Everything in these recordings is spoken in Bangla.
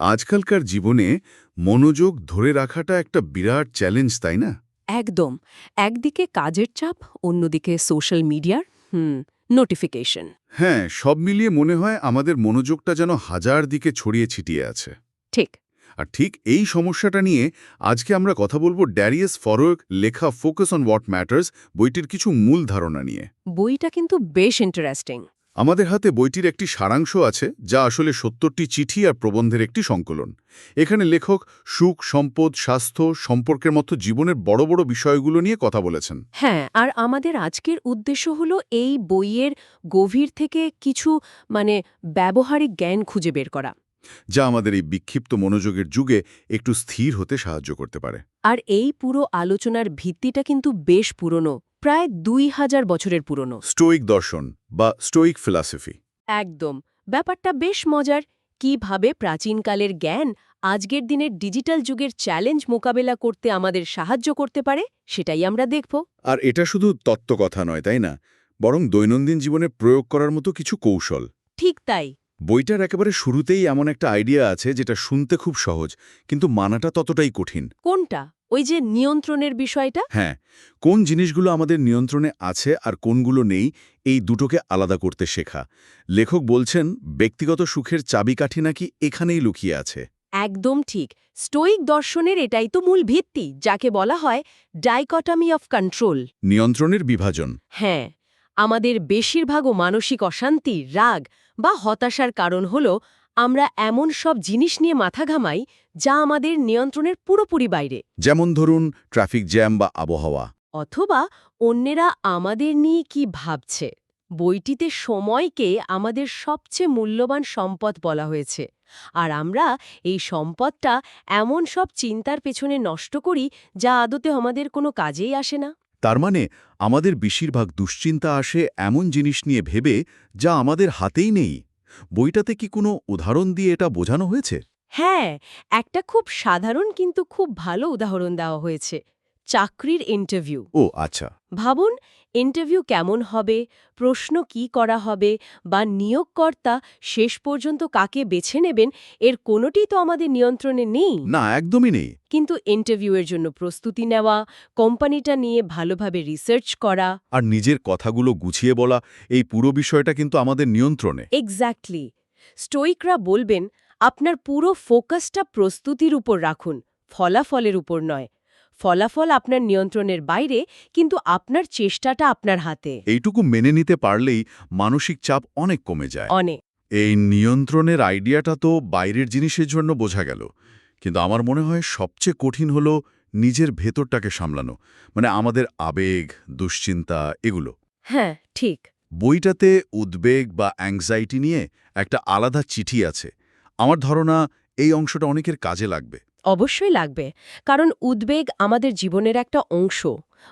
আজকালকার জীবনে মনোযোগ ধরে রাখাটা একটা বিরাট চ্যালেঞ্জ, তাই না? একদম। একদিকে কাজের চাপ, অন্যদিকে সোশ্যাল মিডিয়ার নোটিফিকেশন। হ্যাঁ, সব মিলিয়ে মনে হয় আমাদের মনোযোগটা যেন হাজার দিকে ছড়িয়ে ছিটিয়ে আছে। ঠিক। আর ঠিক এই সমস্যাটা নিয়ে আজকে আমরা কথা বলবো ড্যারিয়াস ফরোয়ের লেখা ফোকাস অন হোয়াট ম্যাটার্স বইটির কিছু মূল ধারণা নিয়ে। বইটা কিন্তু বেশ ইন্টারেস্টিং। আমাদের হাতে বইটির একটি সারাংশ আছে, যা আসলে ৭০টি চিঠি আর প্রবন্ধের একটি সংকলন। এখানে লেখক সুখ, সম্পদ, স্বাস্থ্য, সম্পর্কের মতো জীবনের বড় বড় বিষয়গুলো নিয়ে কথা বলেছেন। হ্যাঁ, আর আমাদের আজকের উদ্দেশ্য হলো এই বইয়ের গভীর থেকে কিছু ব্যবহারিক জ্ঞান খুঁজে বের করা। যা আমাদের এই বিক্ষিপ্ত মনোযোগের যুগে একটু স্থির হতে সাহায্য করতে পারে। আর এই পুরো আলোচনার ভিত্তিটা কিন্তু বেশ পুরনো, প্রায় ২,০০০ বছরের পুরনো। স্টোইক দর্শন বা স্টোইক ফিলসফি। একদম। ব্যাপারটা বেশ মজার। কিভাবে প্রাচীনকালের জ্ঞান আজকের দিনের ডিজিটাল যুগের চ্যালেঞ্জ মোকাবেলা করতে আমাদের সাহায্য করতে পারে, সেটাই আমরা দেখব। আর এটা শুধু তত্ত্বকথা নয়, তাই না? বরং দৈনন্দিন জীবনে প্রয়োগ করার মতো কিছু কৌশল। ঠিক তাই। বইটার একেবারে শুরুতেই এমন একটা আইডিয়া আছে যেটা শুনতে খুব সহজ, কিন্তু মানাটা ততটাই কঠিন। কোনটা? ওই যে নিয়ন্ত্রণের বিষয়টা? হ্যাঁ, কোন জিনিসগুলো আমাদের নিয়ন্ত্রণে আছে আর কোনগুলো নেই, এই দুটোকে আলাদা করতে শেখা। লেখক বলছেন ব্যক্তিগত সুখের চাবিকাঠি নাকি এখানেই লুকিয়ে আছে। একদম ঠিক। স্টোইক দর্শনের এটাই তো মূল ভিত্তি, যাকে বলা হয় ডাইকটমি অফ কন্ট্রোল। নিয়ন্ত্রণের বিভাজন। হ্যাঁ, আমাদের বেশিরভাগও মানসিক অশান্তি, রাগ বা হতাশার কারণ হল আমরা এমন সব জিনিস নিয়ে মাথা ঘামাই যা আমাদের নিয়ন্ত্রণের পুরোপুরি বাইরে। যেমন ধরুন ট্রাফিক জ্যাম বা আবহাওয়া। অথবা অন্যেরা আমাদের নিয়ে কি ভাবছে। বইটিতে সময়কে আমাদের সবচেয়ে মূল্যবান সম্পদ বলা হয়েছে, আর আমরা এই সম্পদটা এমন সব চিন্তার পেছনে নষ্ট করি যা আদতে আমাদের কোনো কাজেই আসে না। তার মানে আমাদের বেশিরভাগ দুশ্চিন্তা আসে এমন জিনিস নিয়ে ভেবে যা আমাদের হাতেই নেই। বইটাতে কি কোনো উদাহরণ দিয়ে এটা বোঝানো হয়েছে? হ্যাঁ, একটা খুব সাধারণ কিন্তু খুব ভালো উদাহরণ দেওয়া হয়েছে। চাকরির ইন্টারভিউ। ও আচ্ছা। ভাবুন, ইন্টারভিউ কেমন হবে, প্রশ্ন কি করা হবে, বা নিয়োগকর্তা শেষ পর্যন্ত কাকে বেছে নেবেন, এর কোনোটিই তো আমাদের নিয়ন্ত্রণে নেই। না, একদমই নেই। কিন্তু ইন্টারভিউয়ের জন্য প্রস্তুতি নেওয়া, কোম্পানিটা নিয়ে ভালোভাবে রিসার্চ করা। আর নিজের কথাগুলো গুছিয়ে বলা, এই পুরো বিষয়টা কিন্তু আমাদের নিয়ন্ত্রণে। এক্স্যাক্টলি। স্টোইকরা বলবেন আপনার পুরো ফোকাসটা প্রস্তুতির উপর রাখুন, ফলাফলের উপর নয়। ফলাফল আপনার নিয়ন্ত্রণের বাইরে, কিন্তু আপনার চেষ্টাটা আপনার হাতে। এইটুকু মেনে নিতে পারলেই মানসিক চাপ অনেক কমে যায়। অনেক। এই নিয়ন্ত্রণের আইডিয়াটা তো বাইরের জিনিসের জন্য বোঝা গেল, কিন্তু আমার মনে হয় সবচেয়ে কঠিন হলো নিজের ভেতরটাকে সামলানো, মানে আমাদের আবেগ, দুশ্চিন্তা, এগুলো। হ্যাঁ, ঠিক। বইটাতে উদ্বেগ বা অ্যাংজাইটি নিয়ে একটা আলাদা চিঠি আছে। আমার ধারণা এই অংশটা অনেকের কাজে লাগবে। অবশ্যই লাগবে, কারণ উদ্বেগ আমাদের জীবনের একটা অংশ।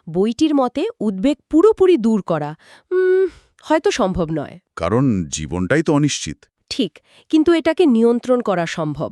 বইটির মতে উদ্বেগ পুরোপুরি দূর করা হয়তো সম্ভব নয়। কারণ জীবনটাই তো অনিশ্চিত। ঠিক, কিন্তু এটাকে নিয়ন্ত্রণ করা সম্ভব।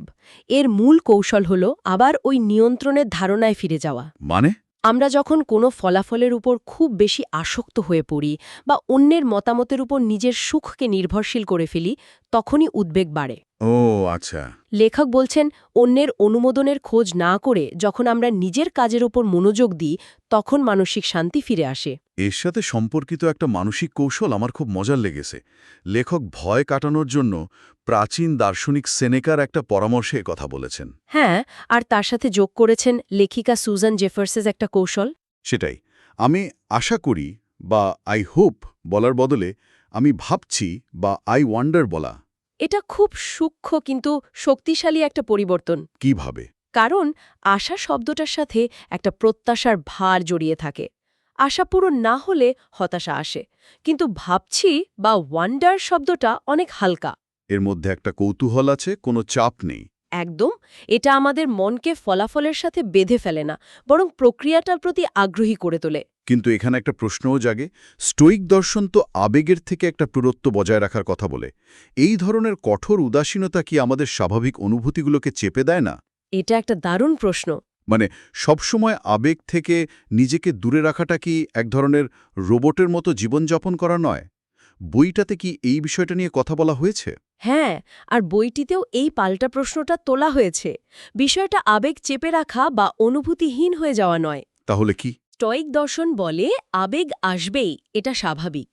এর মূল কৌশল হল আবার ওই নিয়ন্ত্রণের ধারণায় ফিরে যাওয়া। মানে? আমরা যখন কোনো ফলাফলের উপর খুব বেশি আসক্ত হয়ে পড়ি বা অন্যের মতামতের উপর নিজের সুখকে নির্ভরশীল করে ফেলি, তখনই উদ্বেগ বাড়ে। ও আচ্ছা। লেখক বলছেন অন্যের অনুমোদনের খোঁজ না করে যখন আমরা নিজের কাজের উপর মনোযোগ দিই, তখন মানসিক শান্তি ফিরে আসে। এর সাথে সম্পর্কিত একটা মানসিক কৌশল আমার খুব মজার লেগেছে। লেখক ভয় কাটানোর জন্য প্রাচীন দার্শনিক সেনেকার একটা পরামর্শে কথা বলেছেন। হ্যাঁ, আর তার সাথে যোগ করেছেন লেখিকা সুজান জেফার্সেস একটা কৌশল। সেটাই। আমি আশা করি বা আই হোপ বলার বদলে আমি ভাবছি বা আই ওয়ান্ডার বলা। এটা খুব সূক্ষ্ম কিন্তু শক্তিশালী একটা পরিবর্তন। কিভাবে? কারণ আশা শব্দটার সাথে একটা প্রত্যাশার ভার জড়িয়ে থাকে। আশা পূরণ না হলে হতাশা আসে, কিন্তু ভাবছি বা ওয়ান্ডার শব্দটা অনেক হালকা। এর মধ্যে একটা কৌতূহল আছে, কোনো চাপ নেই। একদম। এটা আমাদের মনকে ফলাফলের সাথে বেঁধে ফেলে না, বরং প্রক্রিয়াটার প্রতি আগ্রহী করে তোলে। কিন্তু এখানে একটা প্রশ্নও জাগে। স্টোইক দর্শন তো আবেগের থেকে একটা দূরত্ব বজায় রাখার কথা বলে। এই ধরনের কঠোর উদাসীনতা কি আমাদের স্বাভাবিক অনুভূতিগুলোকে চেপে দেয় না? এটা একটা দারুণ প্রশ্ন। মানে সবসময় আবেগ থেকে নিজেকে দূরে রাখাটা কি এক ধরনের রোবটের মতো জীবনযাপন করা নয়? বইটাতে কি এই বিষয়টা নিয়ে কথা বলা হয়েছে? হ্যাঁ, আর বইটিতেও এই পাল্টা প্রশ্নটা তোলা হয়েছে। বিষয়টা আবেগ চেপে রাখা বা অনুভূতিহীন হয়ে যাওয়া নয়। তাহলে কি? স্টয়িক দর্শন বলে আবেগ আসবেই, এটা স্বাভাবিক,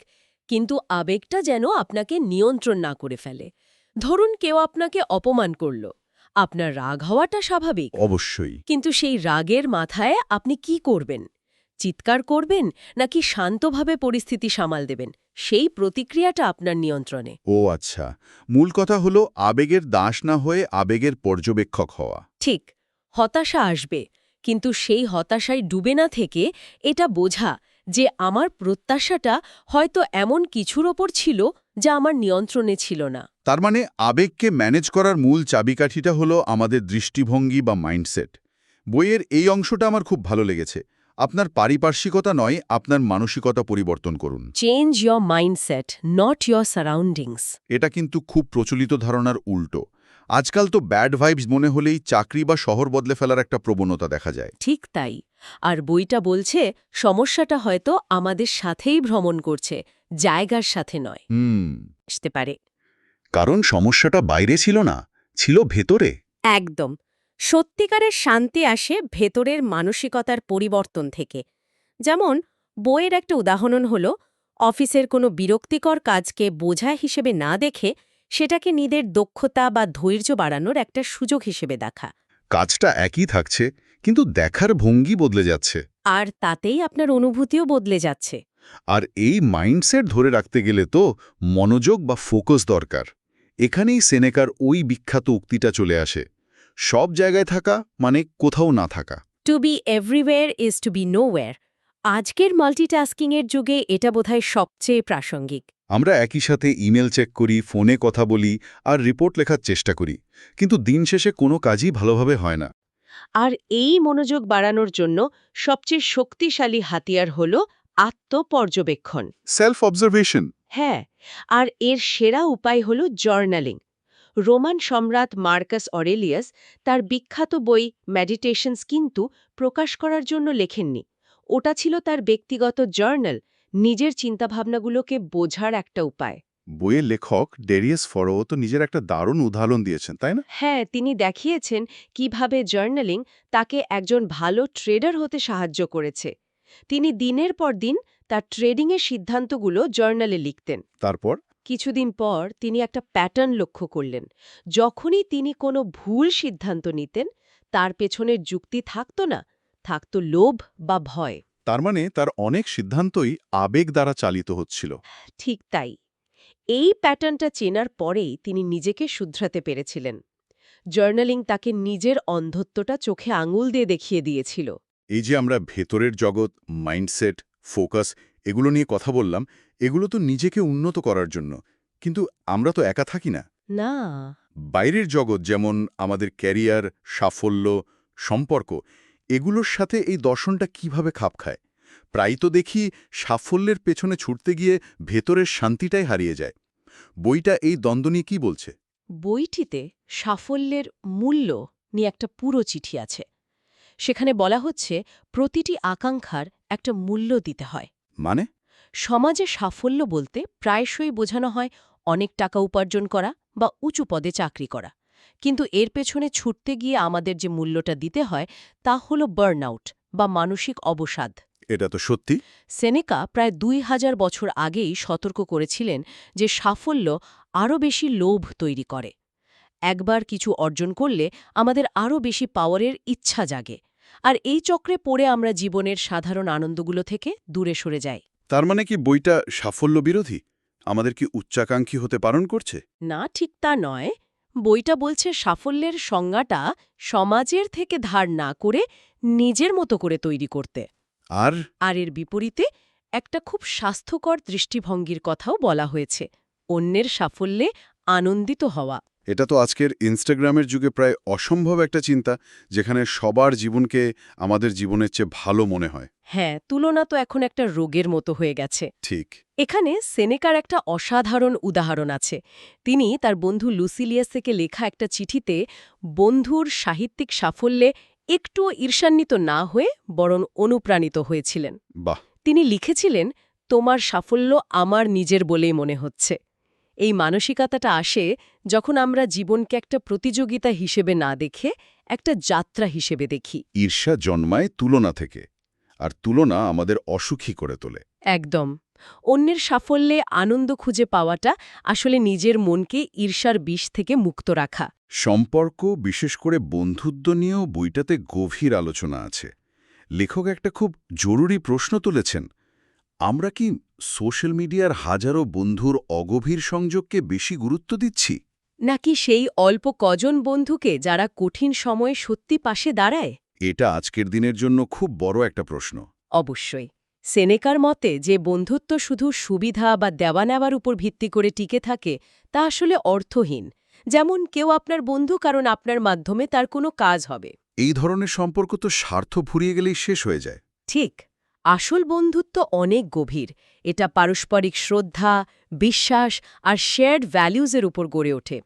কিন্তু আবেগটা যেন আপনাকে নিয়ন্ত্রণ না করে ফেলে। ধরুন কেউ আপনাকে অপমান করল, আপনার রাগ হওয়াটা স্বাভাবিক, অবশ্যই। কিন্তু সেই রাগের মাথায় আপনি কি করবেন? চিৎকার করবেন নাকি শান্তভাবে পরিস্থিতি সামাল দেবেন? সেই প্রতিক্রিয়াটা আপনার নিয়ন্ত্রণে। ও আচ্ছা, মূল কথা হলো আবেগের দাস না হয়ে আবেগের পর্যবেক্ষক হওয়া। ঠিক, হতাশা আসবে, কিন্তু সেই হতাশায় ডুবে না থেকে এটা বোঝা যে আমার প্রত্যাশাটা হয়তো এমন কিছুর ওপর ছিল যা আমার নিয়ন্ত্রণে ছিল না। তার মানে আবেগকে ম্যানেজ করার মূল চাবিকাঠিটা হলো আমাদের দৃষ্টিভঙ্গি বা মাইন্ডসেট। বইয়ের এই অংশটা আমার খুব ভালো লেগেছে। আপনার পারিপার্শ্বিকতা নয়, আপনার মানসিকতা পরিবর্তন করুন। Change your mindset, not your surroundings. এটা কিন্তু খুব প্রচলিত ধারণার উল্টো। আজকাল তো ব্যাড ভাইবস মনে হলেই চাকরি বা শহর বদলে ফেলার একটা প্রবণতা দেখা যায়। ঠিক তাই। আর বইটা বলছে সমস্যাটা হয়তো আমাদের সাথেই ভ্রমণ করছে, জায়গার সাথে নয়। আসতে পারে। কারণ সমস্যাটা বাইরে ছিল না, ছিল ভেতরে। একদম। সত্যিকারের শান্তি আসে ভেতরের মানসিকতার পরিবর্তন থেকে। যেমন বইয়ের একটা উদাহরণ হল অফিসের কোনো বিরক্তিকর কাজকে বোঝা হিসেবে না দেখে সেটাকে নিজের দক্ষতা বা ধৈর্য বাড়ানোর একটা সুযোগ হিসেবে দেখা। কাজটা একই থাকছে, কিন্তু দেখার ভঙ্গি বদলে যাচ্ছে। আর তাতেই আপনার অনুভূতিও বদলে যাচ্ছে। আর এই মাইন্ডসেট ধরে রাখতে গেলে তো মনোযোগ বা ফোকাস দরকার। এখানেই সেনেকার ওই বিখ্যাত উক্তিটা চলে আসে, সব জায়গায় থাকা মানে কোথাও না থাকা। To be everywhere is to be nowhere. আজকের মাল্টিটাস্কিংয়ের যুগে এটা বোধহয় সবচেয়ে প্রাসঙ্গিক। আমরা একই সাথে ইমেল চেক করি, ফোনে কথা বলি আর রিপোর্ট লেখার চেষ্টা করি, কিন্তু দিন শেষে কোনো কাজই ভালোভাবে হয় না। আর এই মনোযোগ বাড়ানোর জন্য সবচেয়ে শক্তিশালী হাতিয়ার হল আত্মপর্যবেক্ষণ। Self observation. হ্যাঁ, আর এর সেরা উপায় হল জার্নালিং। রোমান সম্রাট মার্কাস অরেলিয়াস তার বিখ্যাত বই মেডিটেশনস কিন্তু প্রকাশ করার জন্য লেখেননি। ওটা ছিল তার ব্যক্তিগত জার্নাল, নিজের চিন্তাভাবনাগুলোকে বোঝার একটা উপায়। বইয়ের লেখক ডেরিয়াস ফরো তো নিজের একটা দারুণ উদাহরণ দিয়েছেন, তাই না? হ্যাঁ, তিনি দেখিয়েছেন কিভাবে জার্নালিং তাকে একজন ভালো ট্রেডার হতে সাহায্য করেছে। তিনি দিনের পর দিন তার ট্রেডিংয়ের সিদ্ধান্তগুলো জার্নালে লিখতেন। তারপর? কিছুদিন পর তিনি একটা প্যাটার্ন লক্ষ্য করলেন। যখনই তিনি কোনো ভুল সিদ্ধান্ত নিতেন, তার পেছনের যুক্তি থাকত না, থাকত লোভ বা ভয়। তার মানে তার অনেক সিদ্ধান্তই আবেগ দ্বারা চালিত হচ্ছিল। ঠিক তাই। এই প্যাটার্নটা চেনার পরেই তিনি নিজেকে শুধরাতে পেরেছিলেন। জার্নালিং তাকে নিজের অন্ধত্বটা চোখে আঙুল দিয়ে দেখিয়ে দিয়েছিল। এই যে আমরা ভেতরের জগৎ, মাইন্ডসেট, ফোকাস এগুলো নিয়ে কথা বললাম, এগুলো তো নিজেকে উন্নত করার জন্য। কিন্তু আমরা তো একা থাকি না। না। বাইরের জগৎ যেমন আমাদের ক্যারিয়ার, সাফল্য, সম্পর্ক, এগুলোর সাথে এই দর্শনটা কিভাবে খাপ খায়? প্রায় তো দেখি সাফল্যের পেছনে ছুটতে গিয়ে ভেতরের শান্তিটাই হারিয়ে যায়। বইটা এই দ্বন্দ্ব নিয়ে কি বলছে? বইটিতে সাফল্যের মূল্য নিয়ে একটা পুরো চিঠি আছে। সেখানে বলা হচ্ছে প্রতিটি আকাঙ্ক্ষার একটা মূল্য দিতে হয়। মানে? সমাজে সাফল্য বলতে প্রায়শই বোঝানো হয় অনেক টাকা উপার্জন করা বা উঁচু পদে চাকরি করা, কিন্তু এর পেছনে ছুটতে গিয়ে আমাদের যে মূল্যটা দিতে হয় তা হল বার্নআউট বা মানসিক অবসাদ। এটা তো সত্যি। সেনেকা প্রায় ২০০০ বছর আগেই সতর্ক করেছিলেন যে সাফল্য আরও বেশি লোভ তৈরি করে। একবার কিছু অর্জন করলে আমাদের আরও বেশি পাওয়ারের ইচ্ছা জাগে, আর এই চক্রে পড়ে আমরা জীবনের সাধারণ আনন্দগুলো থেকে দূরে সরে যাই। তার মানে কি বইটা সাফল্য বিরোধী? আমাদের কি উচ্চাকাঙ্ক্ষী হতে বারণ করছে? না, ঠিক তা নয়। বইটা বলছে সাফল্যের সংজ্ঞাটা সমাজের থেকে ধার না করে নিজের মতো করে তৈরি করতে। আর আর এর বিপরীতে একটা খুব স্বাস্থ্যকর দৃষ্টিভঙ্গির কথাও বলা হয়েছে, অন্যের সাফল্যে আনন্দিত হওয়া। এটা তো আজকের ইনস্টাগ্রামের যুগে প্রায় অসম্ভব একটা চিন্তা, যেখানে সবার জীবনকে আমাদের জীবনের চেয়ে ভালো মনে হয়। হ্যাঁ, তুলনা তো এখন একটা রোগের মতো হয়ে গেছে। ঠিক। এখানে সেনেকার একটা অসাধারণ উদাহরণ আছে। তিনি তার বন্ধু লুসিলিয়াসকে লেখা একটা চিঠিতে বন্ধুর সাহিত্যিক সাফল্যে একটুও ঈর্ষান্বিত না হয়ে বরং অনুপ্রাণিত হয়েছিলেন। বাহ। তিনি লিখেছিলেন, তোমার সাফল্য আমার নিজের বলেই মনে হচ্ছে। এই মানসিকতাটা আসে যখন আমরা জীবনকে একটা প্রতিযোগিতা হিসেবে না দেখে একটা যাত্রা হিসেবে দেখি। ঈর্ষা জন্মায় তুলনা থেকে, আর তুলনা আমাদের অসুখী করে তোলে। একদম। অন্যের সাফল্যে আনন্দ খুঁজে পাওয়াটা আসলে নিজের মনকে ঈর্ষার বিষ থেকে মুক্ত রাখা। সম্পর্ক, বিশেষ করে বন্ধুত্ব নিয়েও বইটাতে গভীর আলোচনা আছে। লেখক একটা খুব জরুরি প্রশ্ন তুলেছেন। আমরা কি সোশ্যাল মিডিয়ার হাজারো বন্ধুর অগভীর সংযোগকে বেশি গুরুত্ব দিচ্ছি? নাকি সেই অল্প কজন বন্ধুকে যারা কঠিন সময়ে সত্যি পাশে দাঁড়ায়? এটা আজকের দিনের জন্য খুব বড় একটা প্রশ্ন। অবশ্যই। সেনেকার মতে যে বন্ধুত্ব শুধু সুবিধা বা দেওয়া নেওয়ার উপর ভিত্তি করে টিকে থাকে তা আসলে অর্থহীন। যেমন কেউ আপনার বন্ধু কারণ আপনার মাধ্যমে তার কোনো কাজ হবে। এই ধরনের সম্পর্ক তো স্বার্থ ফুরিয়ে গেলেই শেষ হয়ে যায়। ঠিক। আসল বন্ধুত্ব অনেক গভীর। এটা পারস্পরিক শ্রদ্ধা, বিশ্বাস আর শেয়ার্ড ভ্যালুজের উপর গড়ে ওঠে।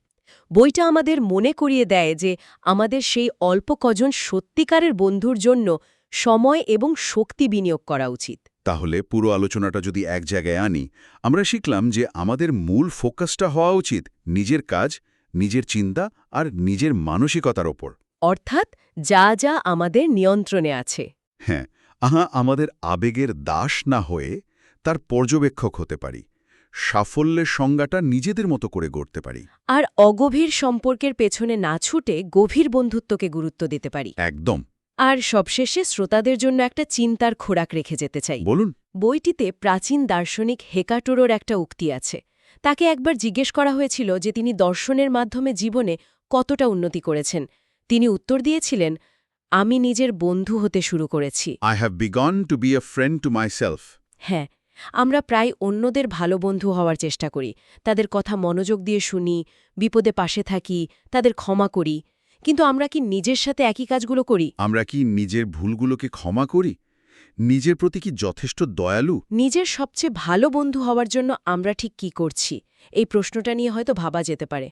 বইটা আমাদের মনে করিয়ে দেয় যে আমাদের সেই অল্প কজন সত্যিকারের বন্ধুর জন্য সময় এবং শক্তি বিনিয়োগ করা উচিত। তাহলে পুরো আলোচনাটা যদি এক জায়গায় আনি, আমরা শিখলাম যে আমাদের মূল ফোকাসটা হওয়া উচিত নিজের কাজ, নিজের চিন্তা আর নিজের মানসিকতার ওপর। অর্থাৎ যা যা আমাদের নিয়ন্ত্রণে আছে। হ্যাঁ, আমাদের আবেগের দাস না হয়ে তার পর্যবেক্ষক হতে পারি। সাফল্যের সংজ্ঞাটা নিজেদের মতো করে গড়তে পারি। আর অগভীর সম্পর্কের পেছনে না ছুটে গভীর বন্ধুত্বকে গুরুত্ব দিতে পারি। একদম। আর সবশেষে শ্রোতাদের জন্য একটা চিন্তার খোরাক রেখে যেতে চাই। বলুন। বইটিতে প্রাচীন দার্শনিক হেকাটোরোর একটা উক্তি আছে। তাকে একবার জিজ্ঞেস করা হয়েছিল যে তিনি দর্শনের মাধ্যমে জীবনে কতটা উন্নতি করেছেন। তিনি উত্তর দিয়েছিলেন, আমি নিজের বন্ধু হতে শুরু করেছি। I have begun to be a friend to myself. হ্যাঁ, আমরা প্রায় অন্যদের ভালো বন্ধু হওয়ার চেষ্টা করি। তাদের কথা মনোযোগ দিয়ে শুনি, বিপদে পাশে থাকি, তাদের ক্ষমা করি। কিন্তু আমরা কি নিজের সাথে একই কাজগুলো করি? আমরা কি নিজের ভুলগুলোকে ক্ষমা করি? নিজের প্রতি কি যথেষ্ট দয়ালু? নিজের সবচেয়ে ভালো বন্ধু হওয়ার জন্য আমরা ঠিক কি করছি? এই প্রশ্নটা নিয়ে হয়তো ভাবা যেতে পারে।